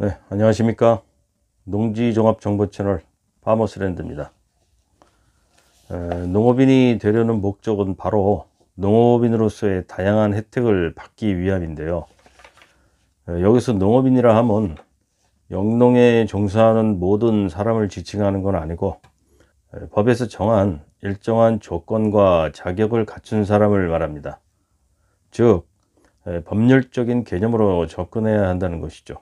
네, 안녕하십니까. 농지종합정보 채널 파머스랜드입니다. 농업인이 되려는 목적은 바로 농업인으로서의 다양한 혜택을 받기 위함인데요. 여기서 농업인이라 하면 영농에 종사하는 모든 사람을 지칭하는 건 아니고 법에서 정한 일정한 조건과 자격을 갖춘 사람을 말합니다. 즉 법률적인 개념으로 접근해야 한다는 것이죠.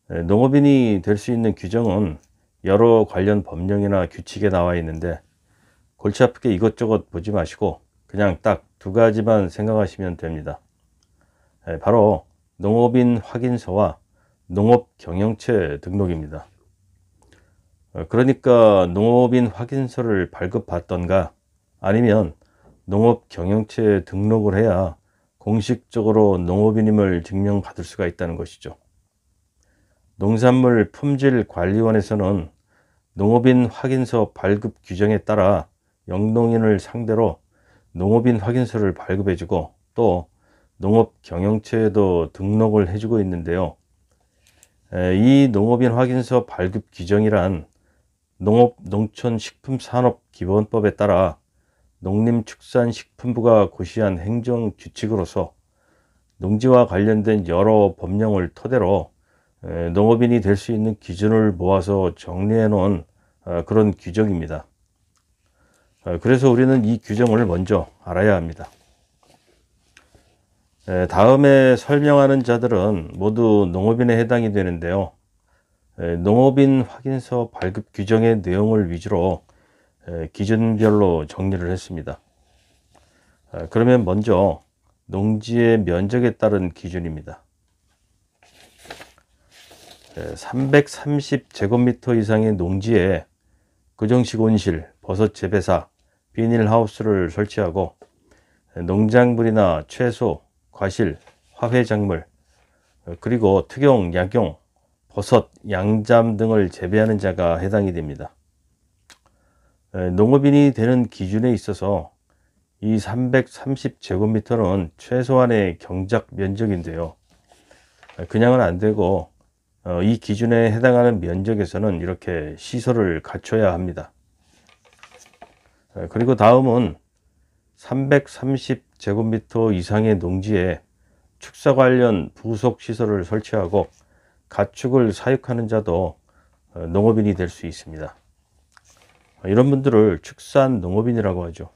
농업인이 될 수 있는 규정은 여러 관련 법령이나 규칙에 나와 있는데 골치 아프게 이것저것 보지 마시고 그냥 딱 두 가지만 생각하시면 됩니다. 바로 농업인 확인서와 농업경영체 등록입니다. 그러니까 농업인 확인서를 발급받던가 아니면 농업경영체 등록을 해야 공식적으로 농업인임을 증명받을 수가 있다는 것이죠. 농산물 품질관리원에서는 농업인 확인서 발급 규정에 따라 영농인을 상대로 농업인 확인서를 발급해주고 또 농업경영체에도 등록을 해주고 있는데요. 이 농업인 확인서 발급 규정이란 농업농촌식품산업기본법에 따라 농림축산식품부가 고시한 행정규칙으로서 농지와 관련된 여러 법령을 토대로 농업인이 될 수 있는 기준을 모아서 정리해 놓은 그런 규정입니다. 그래서 우리는 이 규정을 먼저 알아야 합니다. 다음에 설명하는 자들은 모두 농업인에 해당이 되는데요. 농업인 확인서 발급 규정의 내용을 위주로 기준별로 정리를 했습니다. 그러면 먼저 농지의 면적에 따른 기준입니다. 330제곱미터 이상의 농지에 고정식 온실, 버섯 재배사, 비닐하우스를 설치하고 농작물이나 채소, 과실, 화훼작물, 그리고 특용, 약용, 버섯, 양잠 등을 재배하는 자가 해당이 됩니다. 농업인이 되는 기준에 있어서 이 330제곱미터는 최소한의 경작 면적인데요. 그냥은 안 되고 이 기준에 해당하는 면적에서는 이렇게 시설을 갖춰야 합니다. 그리고 다음은 330제곱미터 이상의 농지에 축사 관련 부속 시설을 설치하고 가축을 사육하는 자도 농업인이 될 수 있습니다. 이런 분들을 축산 농업인이라고 하죠.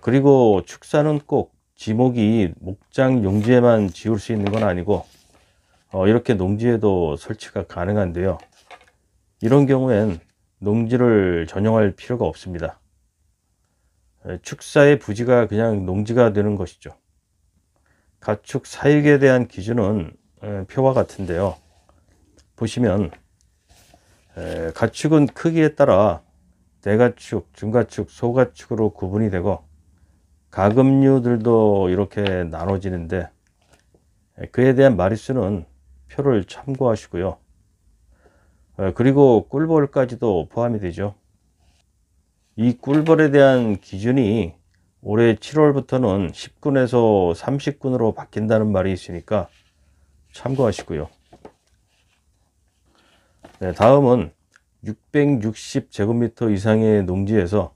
그리고 축사는 꼭 지목이 목장 용지에만 지을 수 있는 건 아니고 이렇게 농지에도 설치가 가능한데요. 이런 경우엔 농지를 전용할 필요가 없습니다. 축사의 부지가 그냥 농지가 되는 것이죠. 가축 사육에 대한 기준은 표와 같은데요. 보시면 가축은 크기에 따라 대가축, 중가축, 소가축으로 구분이 되고 가금류들도 이렇게 나눠지는데 그에 대한 마리수는 표를 참고하시고요. 그리고 꿀벌까지도 포함이 되죠. 이 꿀벌에 대한 기준이 올해 7월부터는 10군에서 30군으로 바뀐다는 말이 있으니까 참고하시고요. 다음은 660제곱미터 이상의 농지에서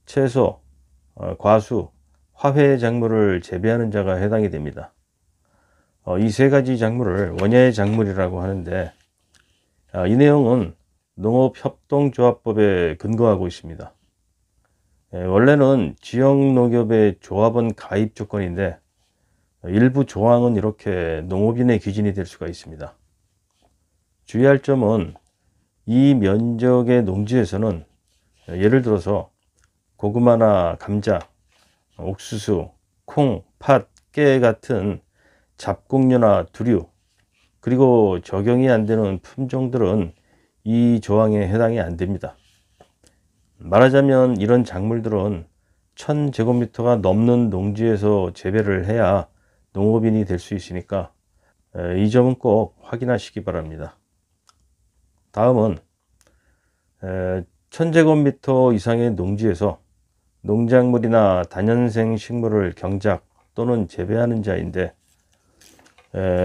채소, 과수, 화훼작물을 재배하는 자가 해당이 됩니다. 이 세 가지 작물을 원예 작물이라고 하는데 이 내용은 농업협동조합법에 근거하고 있습니다. 원래는 지역농협의 조합원 가입 조건인데 일부 조항은 이렇게 농업인의 기준이 될 수가 있습니다. 주의할 점은 이 면적의 농지에서는 예를 들어서 고구마나 감자, 옥수수, 콩, 팥, 깨 같은 잡곡류나 두류, 그리고 적용이 안 되는 품종들은 이 조항에 해당이 안 됩니다. 말하자면 이런 작물들은 1000제곱미터가 넘는 농지에서 재배를 해야 농업인이 될 수 있으니까 이 점은 꼭 확인하시기 바랍니다. 다음은 1000제곱미터 이상의 농지에서 농작물이나 다년생 식물을 경작 또는 재배하는 자인데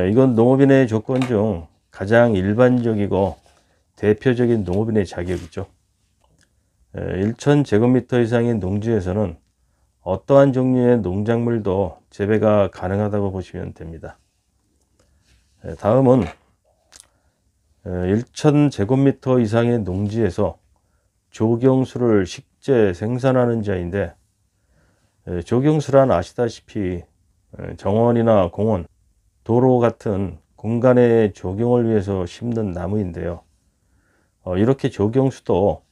이건 농업인의 조건 중 가장 일반적이고 대표적인 농업인의 자격이죠. 1000제곱미터 이상의 농지에서는 어떠한 종류의 농작물도 재배가 가능하다고 보시면 됩니다. 다음은 1000제곱미터 이상의 농지에서 조경수를 식재 생산하는 자인데, 조경수란 아시다시피 정원이나 공원, 도로 같은 공간의 조경을 위해서 심는 나무인데요. 이렇게 조경수도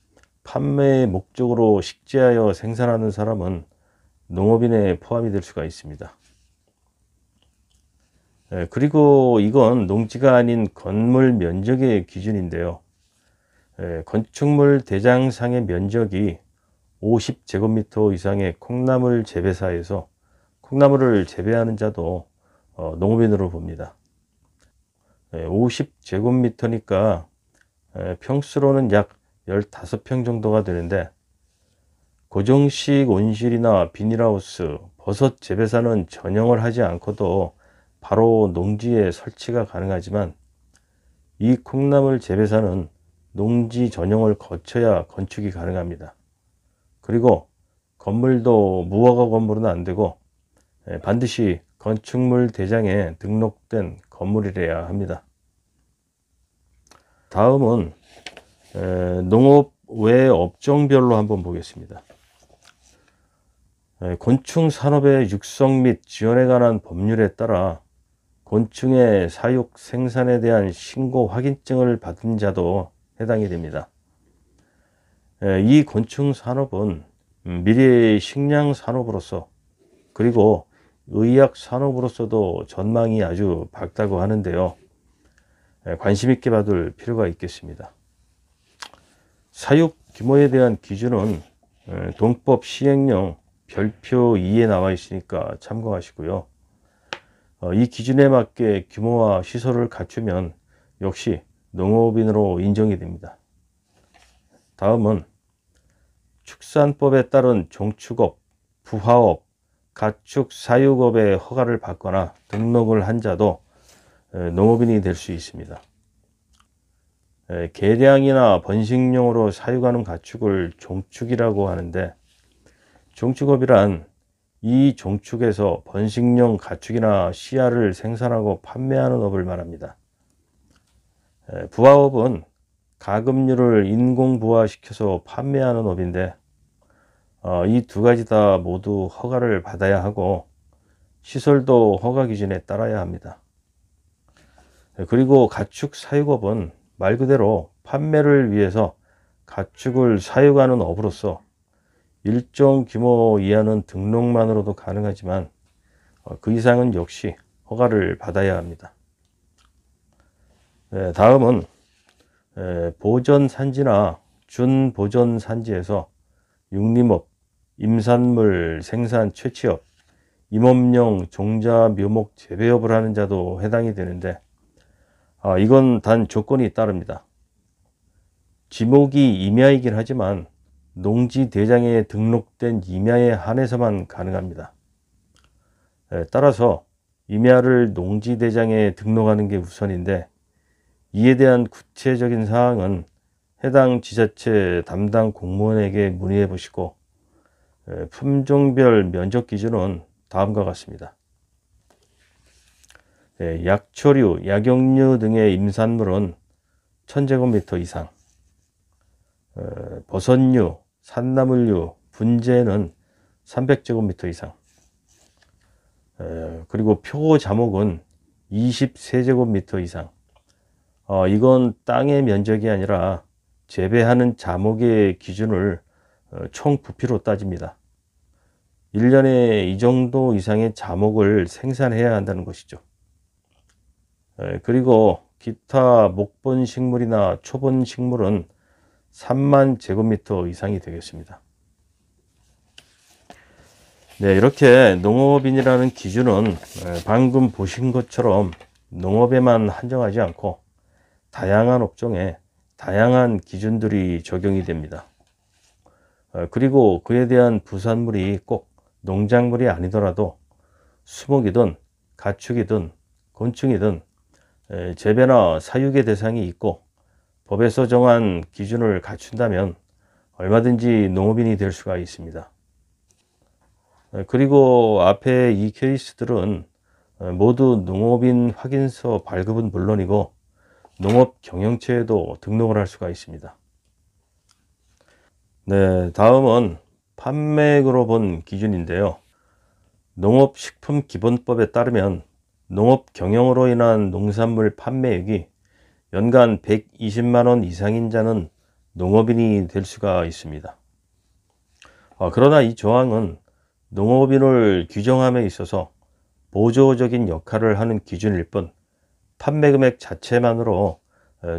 판매의 목적으로 식재하여 생산하는 사람은 농업인에 포함이 될 수가 있습니다. 그리고 이건 농지가 아닌 건물 면적의 기준인데요. 건축물 대장상의 면적이 50제곱미터 이상의 콩나물 재배사에서 콩나물을 재배하는 자도 농업인으로 봅니다. 50제곱미터니까 평수로는 약 15평 정도가 되는데, 고정식 온실이나 비닐하우스, 버섯 재배사는 전용을 하지 않고도 바로 농지에 설치가 가능하지만, 이 콩나물 재배사는 농지 전용을 거쳐야 건축이 가능합니다. 그리고 건물도 무허가 건물은 안 되고 반드시 건축물 대장에 등록된 건물이라야 합니다. 다음은 농업 외 업종별로 한번 보겠습니다. 곤충 산업의 육성 및 지원에 관한 법률에 따라 곤충의 사육 생산에 대한 신고 확인증을 받은 자도 해당이 됩니다. 이 곤충 산업은 미래의 식량 산업으로서, 그리고 의약 산업으로서도 전망이 아주 밝다고 하는데요. 관심 있게 봐둘 필요가 있겠습니다. 사육 규모에 대한 기준은 동법 시행령 별표 2에 나와 있으니까 참고하시고요. 이 기준에 맞게 규모와 시설을 갖추면 역시 농업인으로 인정이 됩니다. 다음은 축산법에 따른 종축업, 부화업, 가축 사육업의 허가를 받거나 등록을 한 자도 농업인이 될 수 있습니다. 개량이나 번식용으로 사육하는 가축을 종축이라고 하는데, 종축업이란 이 종축에서 번식용 가축이나 씨알을 생산하고 판매하는 업을 말합니다. 부화업은 가금류를 인공 부화시켜서 판매하는 업인데, 이 두 가지 다 모두 허가를 받아야 하고 시설도 허가 기준에 따라야 합니다. 그리고 가축 사육업은 말 그대로 판매를 위해서 가축을 사육하는 업으로서 일정 규모 이하는 등록만으로도 가능하지만 그 이상은 역시 허가를 받아야 합니다. 다음은 보전산지나 준보전산지에서 육림업, 임산물 생산 채취업, 임업용 종자 묘목 재배업을 하는 자도 해당이 되는데, 이건 단 조건이 따릅니다. 지목이 임야이긴 하지만 농지 대장에 등록된 임야에 한해서만 가능합니다. 따라서 임야를 농지 대장에 등록하는 게 우선인데, 이에 대한 구체적인 사항은 해당 지자체 담당 공무원에게 문의해 보시고, 품종별 면적 기준은 다음과 같습니다. 약초류, 약용류 등의 임산물은 1000제곱미터 이상, 버섯류, 산나물류, 분재는 300제곱미터 이상, 그리고 표자목은 23제곱미터 이상. 이건 땅의 면적이 아니라 재배하는 자목의 기준을 총 부피로 따집니다. 1년에 이 정도 이상의 자목을 생산해야 한다는 것이죠. 그리고 기타 목본 식물이나 초본 식물은 3만 제곱미터 이상이 되겠습니다. 네, 이렇게 농업인이라는 기준은 방금 보신 것처럼 농업에만 한정하지 않고 다양한 업종에 다양한 기준들이 적용이 됩니다. 그리고 그에 대한 부산물이 꼭 농작물이 아니더라도 수목이든 가축이든 곤충이든 재배나 사육의 대상이 있고 법에서 정한 기준을 갖춘다면 얼마든지 농업인이 될 수가 있습니다. 그리고 앞에 이 케이스들은 모두 농업인 확인서 발급은 물론이고 농업 경영체에도 등록을 할 수가 있습니다. 네, 다음은 판매액으로 본 기준인데요. 농업식품기본법에 따르면 농업 경영으로 인한 농산물 판매액이 연간 120만 원 이상인 자는 농업인이 될 수가 있습니다. 그러나 이 조항은 농업인을 규정함에 있어서 보조적인 역할을 하는 기준일 뿐 판매 금액 자체만으로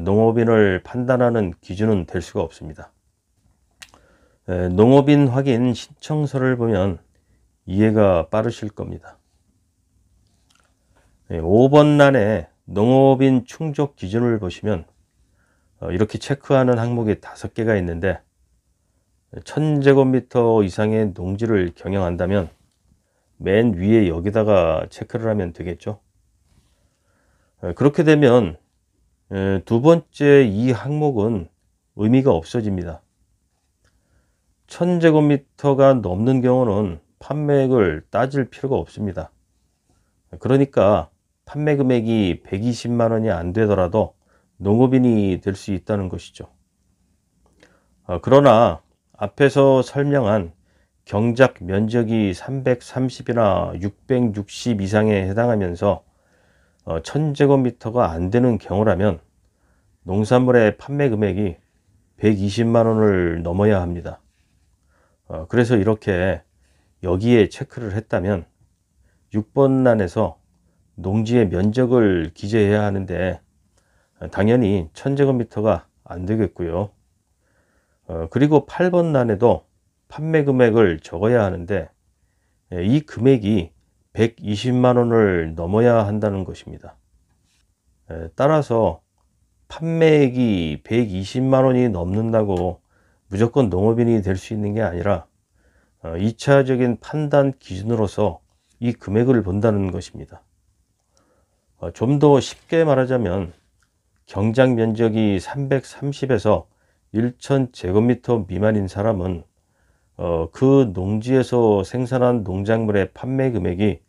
농업인을 판단하는 기준은 될 수가 없습니다. 농업인 확인 신청서를 보면 이해가 빠르실 겁니다. 5번란에 농업인 충족 기준을 보시면 이렇게 체크하는 항목이 5개가 있는데 1000제곱미터 이상의 농지를 경영한다면 맨 위에 여기다가 체크를 하면 되겠죠. 그렇게 되면 두 번째 이 항목은 의미가 없어집니다. 1000제곱미터가 넘는 경우는 판매액을 따질 필요가 없습니다. 그러니까 판매 금액이 120만 원이 안 되더라도 농업인이 될 수 있다는 것이죠. 그러나 앞에서 설명한 경작 면적이 330이나 660 이상에 해당하면서 1000제곱미터가 안 되는 경우라면 농산물의 판매 금액이 120만 원을 넘어야 합니다. 그래서 이렇게 여기에 체크를 했다면 6번 란에서 농지의 면적을 기재해야 하는데 당연히 1000제곱미터가 안 되겠고요. 그리고 8번 란에도 판매 금액을 적어야 하는데 이 금액이 120만 원을 넘어야 한다는 것입니다. 따라서 판매액이 120만 원이 넘는다고 무조건 농업인이 될 수 있는 게 아니라 2차적인 판단 기준으로서 이 금액을 본다는 것입니다. 좀 더 쉽게 말하자면 경작 면적이 330에서 1000제곱미터 미만인 사람은 그 농지에서 생산한 농작물의 판매 금액이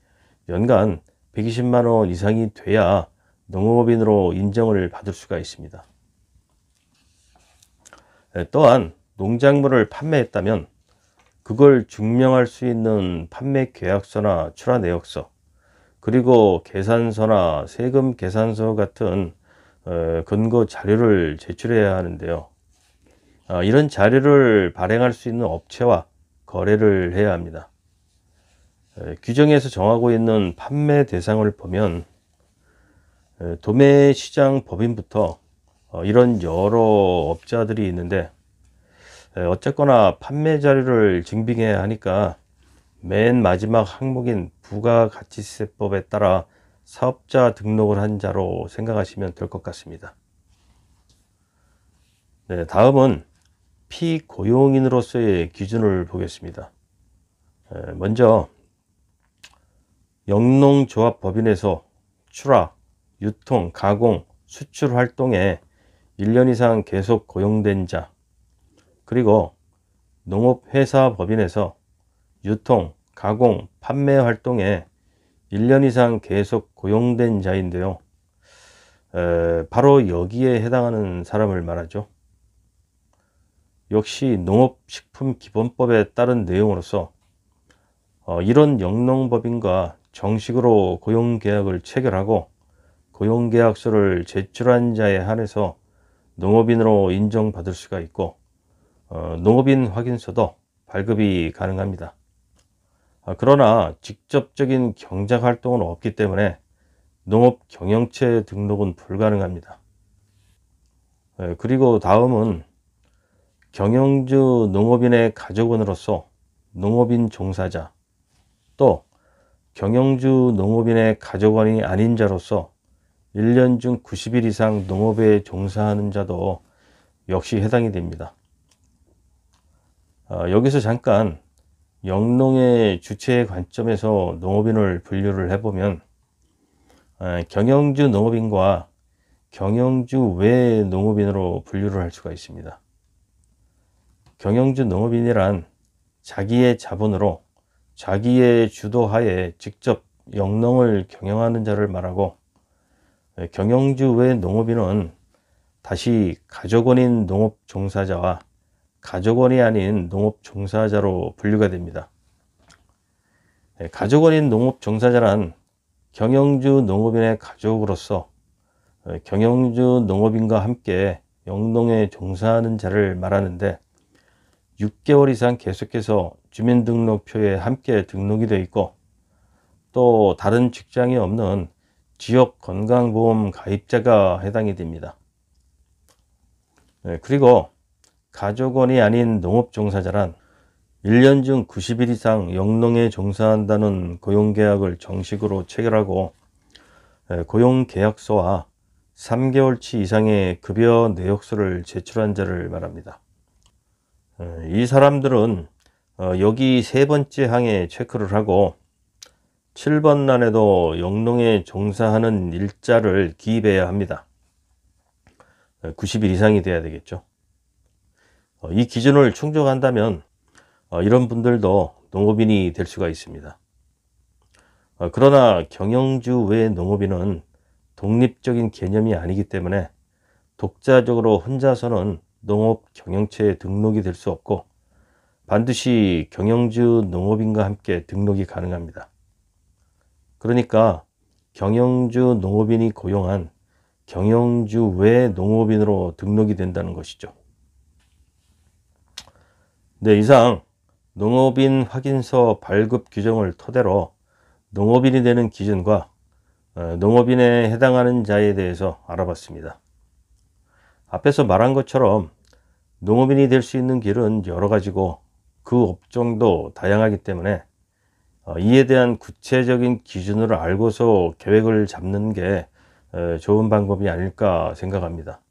연간 120만 원 이상이 돼야 농업인으로 인정을 받을 수가 있습니다. 또한 농작물을 판매했다면 그걸 증명할 수 있는 판매 계약서나 출하 내역서, 그리고 계산서나 세금 계산서 같은 근거 자료를 제출해야 하는데요. 이런 자료를 발행할 수 있는 업체와 거래를 해야 합니다. 규정에서 정하고 있는 판매 대상을 보면 도매시장법인부터 이런 여러 업자들이 있는데 어쨌거나 판매 자료를 증빙해야 하니까 맨 마지막 항목인 부가가치세법에 따라 사업자 등록을 한 자로 생각하시면 될 것 같습니다. 네, 다음은 피고용인으로서의 기준을 보겠습니다. 먼저 영농조합법인에서 출하, 유통, 가공, 수출 활동에 1년 이상 계속 고용된 자, 그리고 농업회사법인에서 유통, 가공, 판매 활동에 1년 이상 계속 고용된 자인데요. 바로 여기에 해당하는 사람을 말하죠. 역시 농업식품기본법에 따른 내용으로서 이런 영농법인과 정식으로 고용계약을 체결하고 고용계약서를 제출한 자에 한해서 농업인으로 인정받을 수가 있고 농업인 확인서도 발급이 가능합니다. 그러나 직접적인 경작 활동은 없기 때문에 농업 경영체 등록은 불가능합니다. 그리고 다음은 경영주 농업인의 가족원으로서 농업인 종사자, 또 경영주 농업인의 가족원이 아닌 자로서 1년 중 90일 이상 농업에 종사하는 자도 역시 해당이 됩니다. 여기서 잠깐 영농의 주체의 관점에서 농업인을 분류를 해보면 경영주 농업인과 경영주 외 농업인으로 분류를 할 수가 있습니다. 경영주 농업인이란 자기의 자본으로 자기의 주도하에 직접 영농을 경영하는 자를 말하고, 경영주 외 농업인은 다시 가족원인 농업 종사자와 가족원이 아닌 농업 종사자로 분류가 됩니다. 가족원인 농업 종사자란 경영주 농업인의 가족으로서 경영주 농업인과 함께 영농에 종사하는 자를 말하는데, 6개월 이상 계속해서 주민등록표에 함께 등록이 되어 있고, 또 다른 직장이 없는 지역 건강보험 가입자가 해당이 됩니다. 그리고 가족원이 아닌 농업 종사자란 1년 중 90일 이상 영농에 종사한다는 고용계약을 정식으로 체결하고, 고용계약서와 3개월치 이상의 급여 내역서를 제출한 자를 말합니다. 이 사람들은 여기 세 번째 항에 체크를 하고 7번 란에도 영농에 종사하는 일자를 기입해야 합니다. 90일 이상이 돼야 되겠죠. 이 기준을 충족한다면 이런 분들도 농업인이 될 수가 있습니다. 그러나 경영주 외 농업인은 독립적인 개념이 아니기 때문에 독자적으로 혼자서는 농업 경영체에 등록이 될 수 없고, 반드시 경영주 농업인과 함께 등록이 가능합니다. 그러니까 경영주 농업인이 고용한 경영주 외 농업인으로 등록이 된다는 것이죠. 네, 이상 농업인 확인서 발급 규정을 토대로 농업인이 되는 기준과 농업인에 해당하는 자에 대해서 알아봤습니다. 앞에서 말한 것처럼 농업인이 될 수 있는 길은 여러 가지고 그 업종도 다양하기 때문에 이에 대한 구체적인 기준을 알고서 계획을 잡는 게 좋은 방법이 아닐까 생각합니다.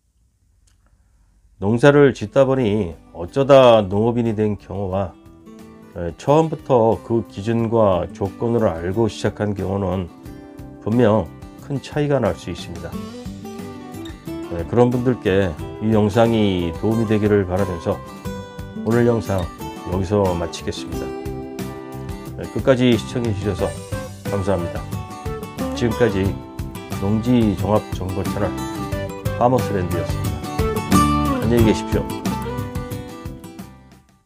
농사를 짓다 보니 어쩌다 농업인이 된 경우와 처음부터 그 기준과 조건을 알고 시작한 경우는 분명 큰 차이가 날 수 있습니다. 그런 분들께 이 영상이 도움이 되기를 바라면서 오늘 영상 여기서 마치겠습니다. 끝까지 시청해 주셔서 감사합니다. 지금까지 농지종합정보 채널 파머스랜드였습니다. 안녕히 계십시오.